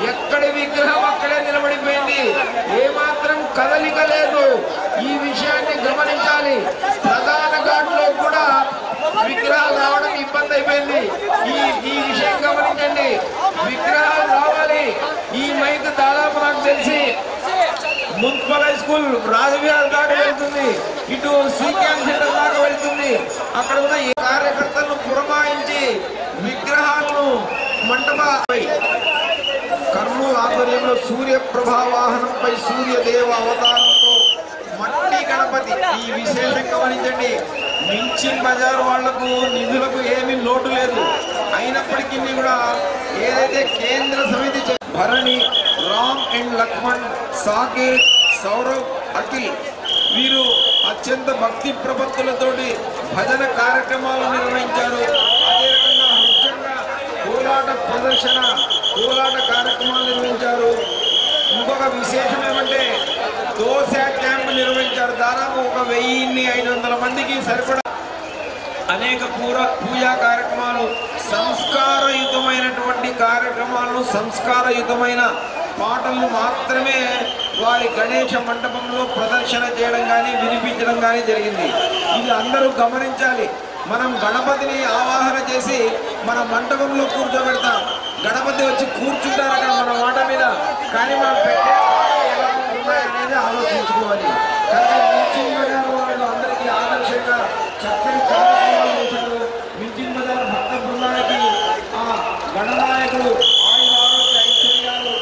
ఎక్కడి విగ్రహం అక్కడే నిలబడిపోయింది, ఏమాత్రం కదలిక లేదు. ఈ విషయాన్ని గమనించాలి. ప్రధాన ఘాట్లో కూడా విగ్రహాలు రావడం ఇబ్బంది అయిపోయింది. ఈ విషయం గమనించండి. విగ్రహాలు రావాలి. ఈ మైక్ దాదాపు నాకు తెలిసి మున్సిపల్ హై స్కూల్ రాజవిహార్ దాకా వెళ్తుంది, ఇటు సీక్యాన్ సెంటర్ దాకా వెళ్తుంది. అక్కడ ఉన్న ఈ కార్యకర్తలను పురమాయించి విగ్రహాలను మంటపై కర్నూలు ఆధ్వర్యంలో సూర్య ప్రభావాహనంపై సూర్యదేవ అవతారంతో మట్టి గణపతి. ఈ విశేషం గమనించండి. మించిన్ బజార్ వాళ్లకు నిధులకు ఏమీ లోటు లేదు. అయినప్పటికీ కూడా ఏదైతే కేంద్ర సమితి భరణి, రామ్ అండ్ లక్ష్మణ్, సాకేత్, సౌరవ్, అఖిల్ వీరు అత్యంత భక్తి ప్రపత్తులతోటి భజన కార్యక్రమాలు నిర్వహించారు. అదే రకంగా ముఖ్యంగా కోలాట ప్రదర్శన, కోలాట కార్యక్రమాలు నిర్వహించారు. ఇంకొక విశేషం ఏమంటే దోశ క్యాంప్ నిర్వహించారు. దాదాపు 1500 మందికి సరిపడా అనేక పూజా కార్యక్రమాలు, సంస్కారయుతమైనటువంటి కార్యక్రమాలను, సంస్కారయుతమైన పాటలను మాత్రమే వారి గణేష మండపంలో ప్రదర్శన చేయడం కానీ వినిపించడం కానీ జరిగింది. ఇది అందరూ గమనించాలి. మనం గణపతిని ఆవాహన చేసి మన మంటపంలో కూర్చోబెడతాం. గణపతి వచ్చి కూర్చుంటారు అక్కడ మన మాట మీద, కానీ మనం పెట్టే ఎలా ఉన్నాయనేది ఆలోచించుకోవాలి. వాళ్ళు అందరికీ ఆదర్శంగా చక్కని కార్యక్రమాలు చేశారు. మించిన్ బజార్ భక్త బృందానికి ఆ గణనాయకుడు ఆయన ఆరోగ్య ఐశ్వర్యాలు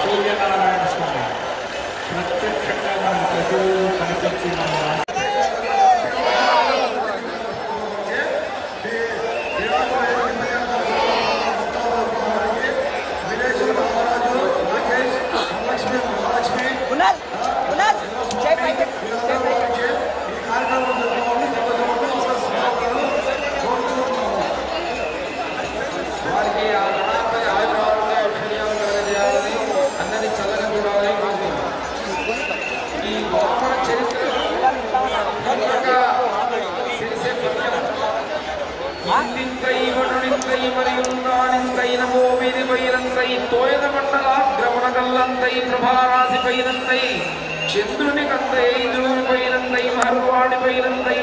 సూర్యనారాయణ స్వామి ప్రత్యక్షంగా మనకు కనిపించిన చంద్రుని కందై ఇంద్రుని పైనందై మహర్వాడి పైనందై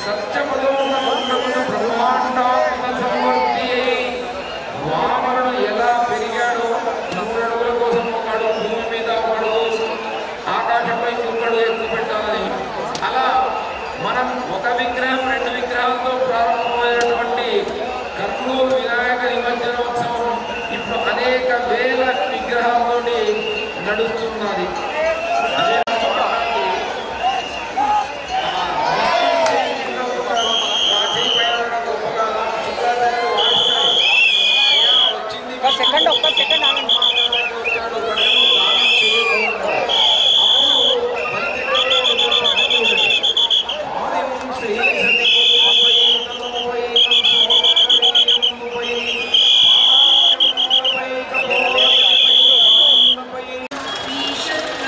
సత్యపదోన్నమున బ్రహ్మాండాత్మ సంవర్తి వామనుడు ఎలా పెరిగాడో 3 అడుగుల కోసం ఒకడు భూమి మీద ఒకడు ఆకాశంపై ఇంకొకడు ఎత్తు పెట్టాలని, అలా మనం ఒక విగ్రహం 2 విగ్రహాలతో ప్రారంభమైనటువంటి కర్నూలు వినాయక నిమజ్జనోత్సవం ఇప్పుడు అనేక వేల విగ్రహాలతోటి నడుస్తున్నది. Vision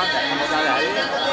Hãy subscribe cho kênh Ghiền Mì Gõ để không bỏ lỡ